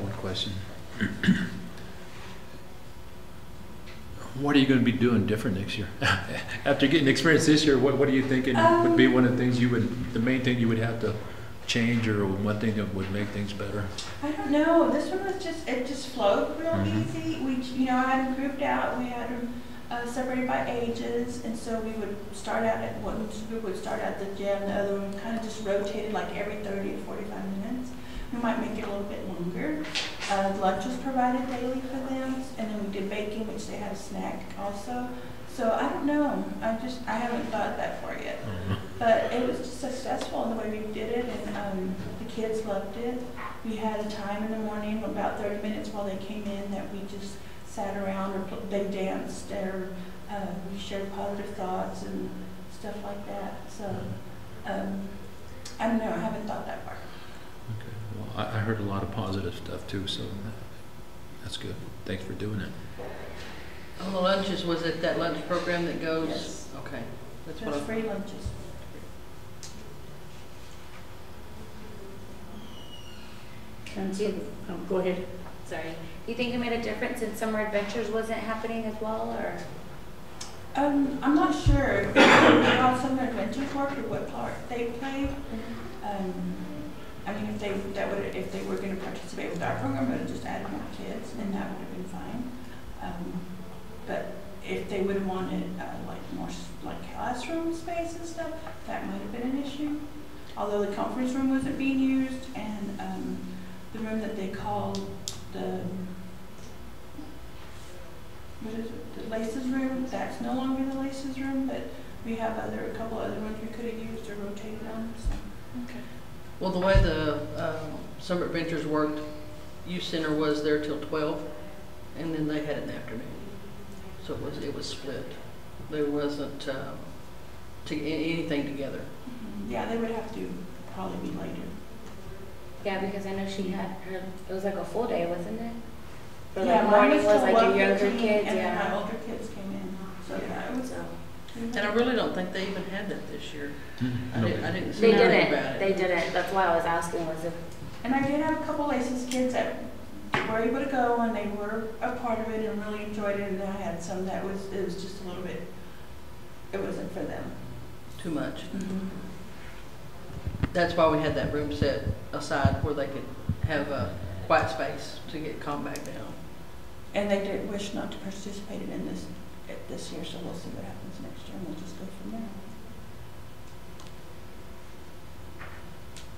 one question. What are you going to be doing different next year? After getting experience this year, what are you thinking would be one of the things the main thing you would have to change, or one thing that would make things better? I don't know. This one was it just flowed real easy. I had them grouped out. We had them separated by ages, and so we would start out at one group would start at the gym, the other one kind of just rotated like every 30 to 45 minutes. We might make it a little bit longer. Lunch was provided daily for them, and then we did baking, which they had a snack also. So I don't know. I haven't thought that far yet. But it was just successful in the way we did it, and the kids loved it. We had a time in the morning, about 30 minutes while they came in, that we just sat around, or they danced, or we shared positive thoughts and stuff like that. So I don't know. I haven't thought that far. Okay. Well, I heard a lot of positive stuff too, so that's good. Thanks for doing it. On the lunches, was it that lunch program that goes? Yes. Okay. That's free lunches. And so, go ahead. Sorry. You think it made a difference in Summer Adventures wasn't happening as well, or? I'm not sure how Summer Adventures worked or what part they played. I mean, if they were going to participate with our program, we would have just added more kids, and that would have been fine. But if they would have wanted like more like classroom space and stuff, that might have been an issue. Although the conference room wasn't being used, and the room that they called the Laces room, that's no longer the Laces room, but we have a couple other ones we could have used or rotated on. So. Okay. Well, the way the Summer Adventures worked, Youth Center was there till 12, and then they had it in the afternoon. So it was split. There wasn't anything together. Yeah, they would have to probably be later. Yeah, because I know she had her. It was like a full day, wasn't it? For Yeah, like morning was like your 12:15, younger kids, and yeah. then my older kids came in. So yeah, it was. And I really don't think they even had that this year. I didn't see They anything didn't. about it. They didn't. That's why I was asking. Was it? And I did have a couple Laces kids that were able to go, and they were a part of it and really enjoyed it. And then I had some that it was just a little bit. It wasn't for them. Too much. Mm-hmm. That's why we had that room set aside where they could have a quiet space to get calmed back down. And they did wish not to participate in this year, so we'll see what happens next year, and we'll just go from there.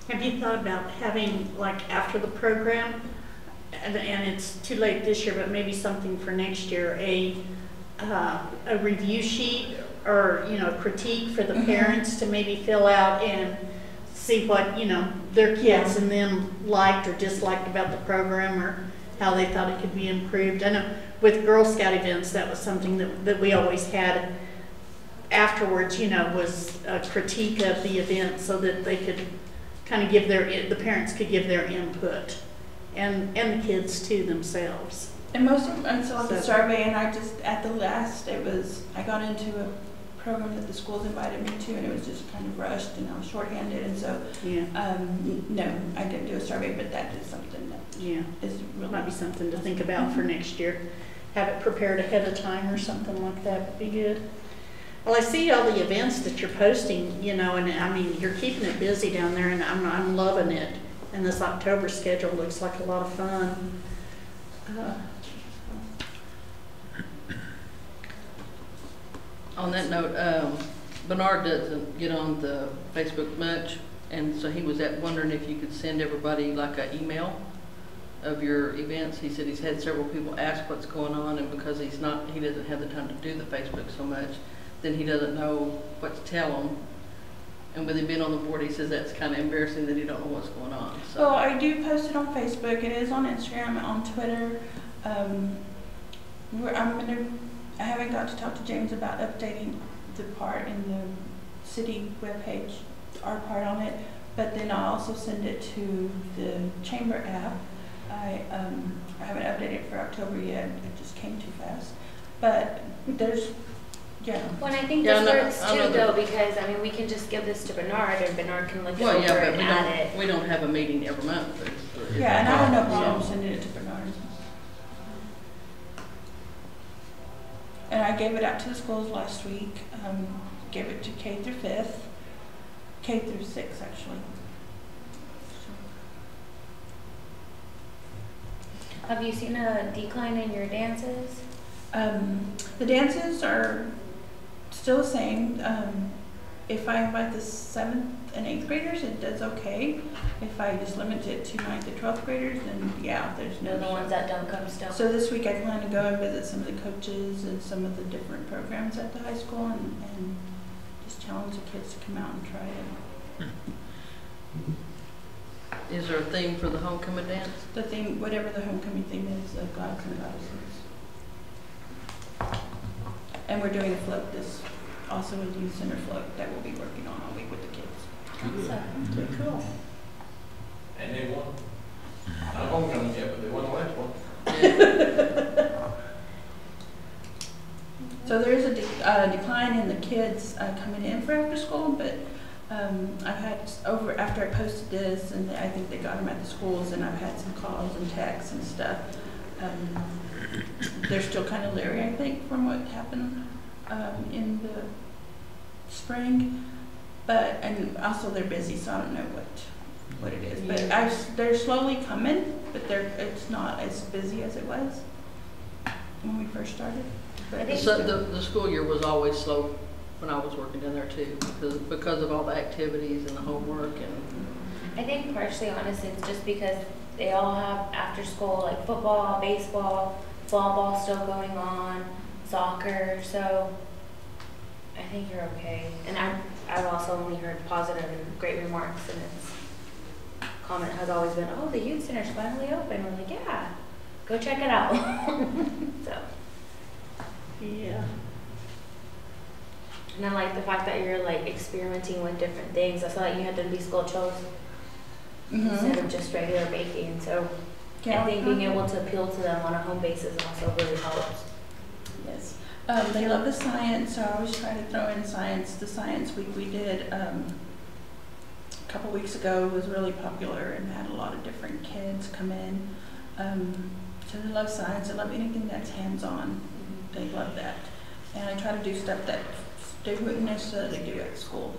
Have you thought about having, like, after the program, and it's too late this year, but maybe something for next year, a review sheet or, a critique for the parents to maybe fill out and see what, their kids and them liked or disliked about the program, or how they thought it could be improved. I know with Girl Scout events, that was something that we always had afterwards, was a critique of the event so that they could kind of give the parents could give their input, and the kids too themselves. And most of them, so on the survey, and I just, at the last, I got into a program that the schools invited me to, and it was just kind of rushed, and I was shorthanded, and so, no, I didn't do a survey, but that is something that is really. Might be something to think about for next year. Have it prepared ahead of time or something like that would be good. Well, I see all the events that you're posting, and I mean, you're keeping it busy down there, and I'm loving it. And this October schedule looks like a lot of fun. On that note, Bernard doesn't get on the Facebook much, and so he was wondering if you could send everybody like an email of your events. He said he's had several people ask what's going on, and because he doesn't have the time to do the Facebook so much, then he doesn't know what to tell them. And with him being on the board, he says that's kind of embarrassing that he don't know what's going on. So. Well, I do post it on Facebook. It is on Instagram, on Twitter. I haven't got to talk to James about updating the part in the city webpage, our part on it. But then I'll also send it to the Chamber app. I haven't updated it for October yet. It just came too fast. But there's. Yeah. Well, and I think this works too, though, because I mean, we can just give this to Bernard, and Bernard can look it over and add it. We don't have a meeting every month. Okay. Yeah, and I have no problem sending it to Bernard. And I gave it out to the schools last week. Gave it to K through 5th, K through 6 actually. Have you seen a decline in your dances? The dances are still the same. If I invite the 7th and 8th graders, it does okay. If I just limit it to 9th and 12th graders, then yeah, there's no. They're the ones that don't come still. So this week I plan to go and visit some of the coaches and some of the different programs at the high school and just challenge the kids to come out and try it. Is there a theme for the homecoming dance? The theme, whatever the homecoming theme is, gods and goddesses. And we're doing a float also a youth center float that we'll be working on all week with the kids. Awesome. Pretty cool. And they won. Not homecoming yet, but they won the last one. So there is a decline in the kids coming in for after school, but I've had after I posted this, and I think they got them at the schools, and I've had some calls and texts and stuff. They're still kind of leery, I think, from what happened in the spring, and also they're busy, so I don't know what it is. But they're slowly coming, but it's not as busy as it was when we first started. But So the school year was always slow when I was working in there too, because of all the activities and the homework and. I think partially, honestly, it's just because they all have after school, like football, baseball, volleyball still going on, soccer, so I think you're okay. And I've also only heard positive and great remarks, and its comment has always been, oh, the youth center's finally open. We're like, yeah, go check it out. So. Yeah. And I like the fact that you're like experimenting with different things. I saw that you had to be sculptures instead of just regular baking. So I think being able to appeal to them on a home basis also really helps. Yes. They love the science, so I always try to throw in science. The science week we did a couple weeks ago was really popular and had a lot of different kids come in. So they love science. They love anything that's hands-on. They love that. And I try to do stuff that they wouldn't necessarily do at school.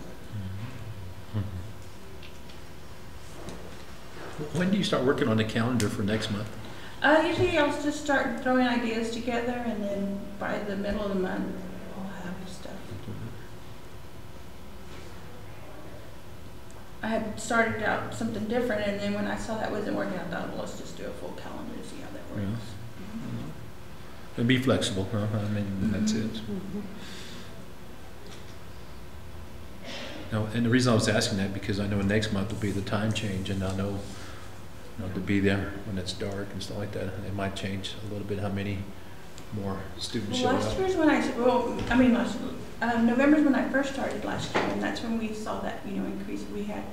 When do you start working on the calendar for next month? Usually I'll just start throwing ideas together, and then by the middle of the month, I'll have stuff. I had started out something different, and then when I saw that wasn't working, I thought, well, let's just do a full calendar and see how that works. Yeah. And be flexible, huh? I mean, that's it. No, and the reason I was asking that, because I know next month will be the time change, and I know, to be there when it's dark and stuff like that, it might change a little bit how many more students show Well, up. last year's when November's when I first started last year, and that's when we saw that, increase. We had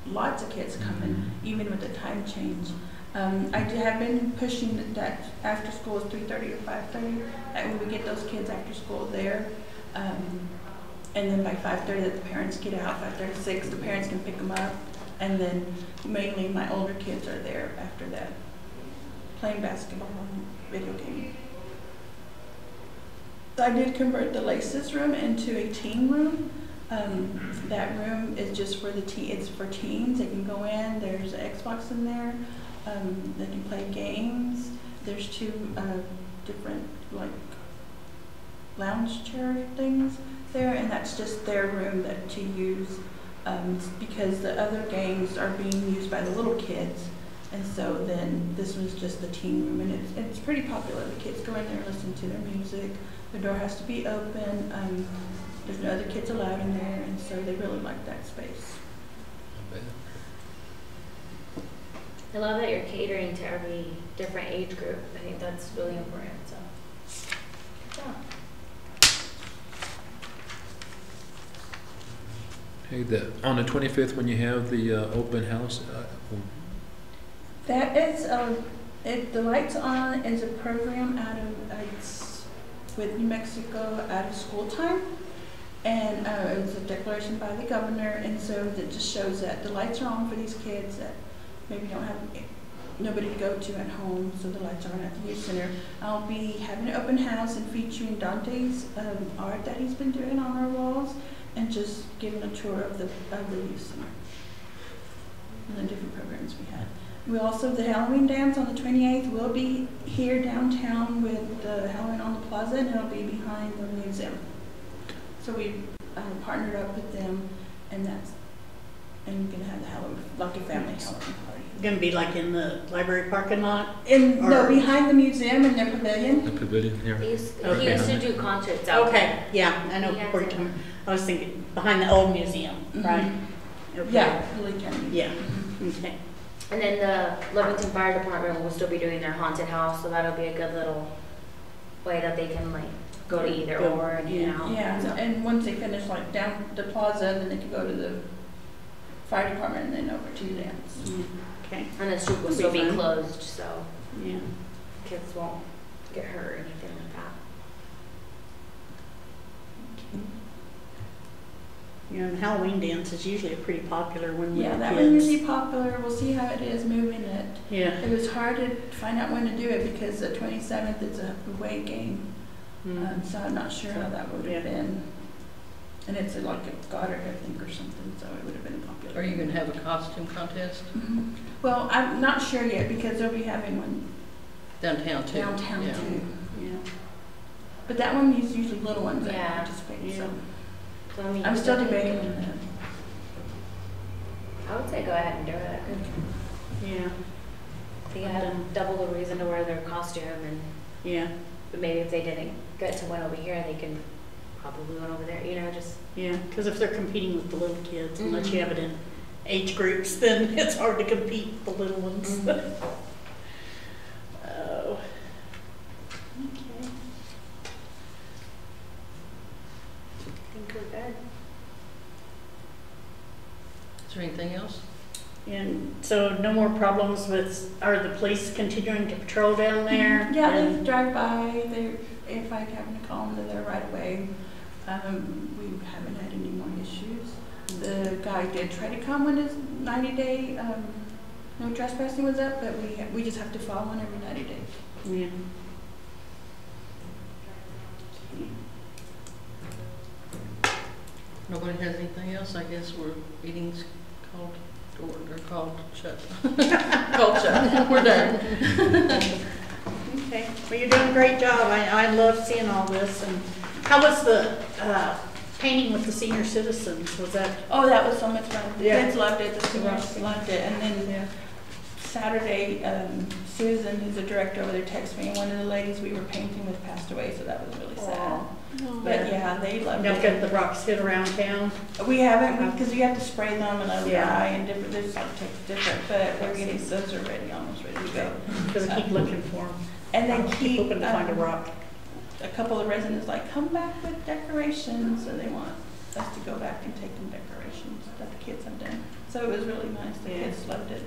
lots of kids coming, even with the time change. I have been pushing that after school is 3:30 or 5:30, that when we get those kids after school there, and then by 5:30 that the parents get out, 5:36, the parents can pick them up, and then mainly my older kids are there after that, playing basketball and video gaming. I did convert the Laces room into a teen room. That room is just for it's for teens. They can go in, there's an Xbox in there. They can play games. There's 2 different lounge chair things there, and that's just their room to use because the other games are being used by the little kids, and so then this was just the teen room, and it's pretty popular. The kids go in there and listen to their music. The door has to be open. There's no other kids allowed in there, and so they really like that space. I love that you're catering to every different age group. I think that's really important. So, yeah. Hey, on the 25th, when you have the open house, That is the Lights On is a program with New Mexico out of school time, and it was a declaration by the governor, and so that just shows that the lights are on for these kids that maybe don't have nobody to go to at home, so the lights aren't at the youth center. I'll be having an open house and featuring Dante's art that he's been doing on our walls, and just giving a tour of the youth center and the different programs we had. We also, the Halloween dance on the 28th will be here downtown with the Halloween on the Plaza, and it'll be behind the museum. So we partnered up with them, and we're gonna have the Halloween, like a family Halloween party. Gonna be like in the library parking lot? No, behind the museum in their pavilion. The pavilion here. He used Okay. to do concerts out there. Okay, yeah, I know. Yeah, Where you're talking- I was thinking behind the old museum, right? Okay. Yeah, Lily County. Yeah, okay. And then the Lovington Fire Department will still be doing their haunted house, so that'll be a good little way that they can like go to either Go, or and hang out. Yeah, So- and once they finish like down the plaza, then they can go to the fire department and then over to the dance. Okay, And the street will That'll still be be fun. closed, so yeah. kids won't get hurt or anything like that. You know, and Halloween dance is usually pretty popular when we're Yeah, that kids. one's usually popular. We'll see how it is moving it. Yeah. It was hard to find out when to do it because the 27th is a away game, Mm. so I'm not sure how that would have Yeah. been. And it's like a Goddard, I think, or something, so it would have been popular. Are you gonna have a costume contest Mhm. Well, I'm not sure yet because they'll be having one downtown too? downtown Yeah. too. Yeah. But that one is usually little ones that Yeah. participate, Yeah. so So I mean, I'm still definitely- debating on that. I would say go ahead and do it. Yeah. They have double the reason to wear their costume, and Yeah. maybe if they didn't get to win over here, they can probably win over there. You know, just Yeah, because if they're competing with the little kids, unless Mhm. you have it in age groups, then it's hard to compete with the little ones. Mhm. Oh. Okay. I think we're good. Is there anything else? And so no more problems with, are the police continuing to patrol down there? Yeah, they And- drive by, if I happen to call them, they're there right away. We haven't had any more issues. The guy did try to come when his 90-day, no trespassing was up, but we just have to follow one every 90 days. Yeah. Nobody has anything else? I guess we're meeting's called, or called shut. Called shut. We're done. Okay, well, you're doing a great job. I love seeing all this. And how was the painting with the senior citizens? Was that? Oh, that was so much fun. The Yeah. kids loved it, the students Yeah. loved it. And then Saturday, Susan, who's the director over there, texted me, and one of the ladies we were painting with passed away, so that was really sad. But yeah, they loved Don't get it. the rocks hit around town. We haven't, because you have to spray them and let them Yeah. dry and different, there's like takes different, but we're getting, those are ready, almost ready to go. Because I keep looking for them. And they Keep hoping to find a keep, rock. a couple of residents like, come back with decorations, so they want us to go back and take them decorations that the kids have done. So it was really nice, the Yeah. kids loved it.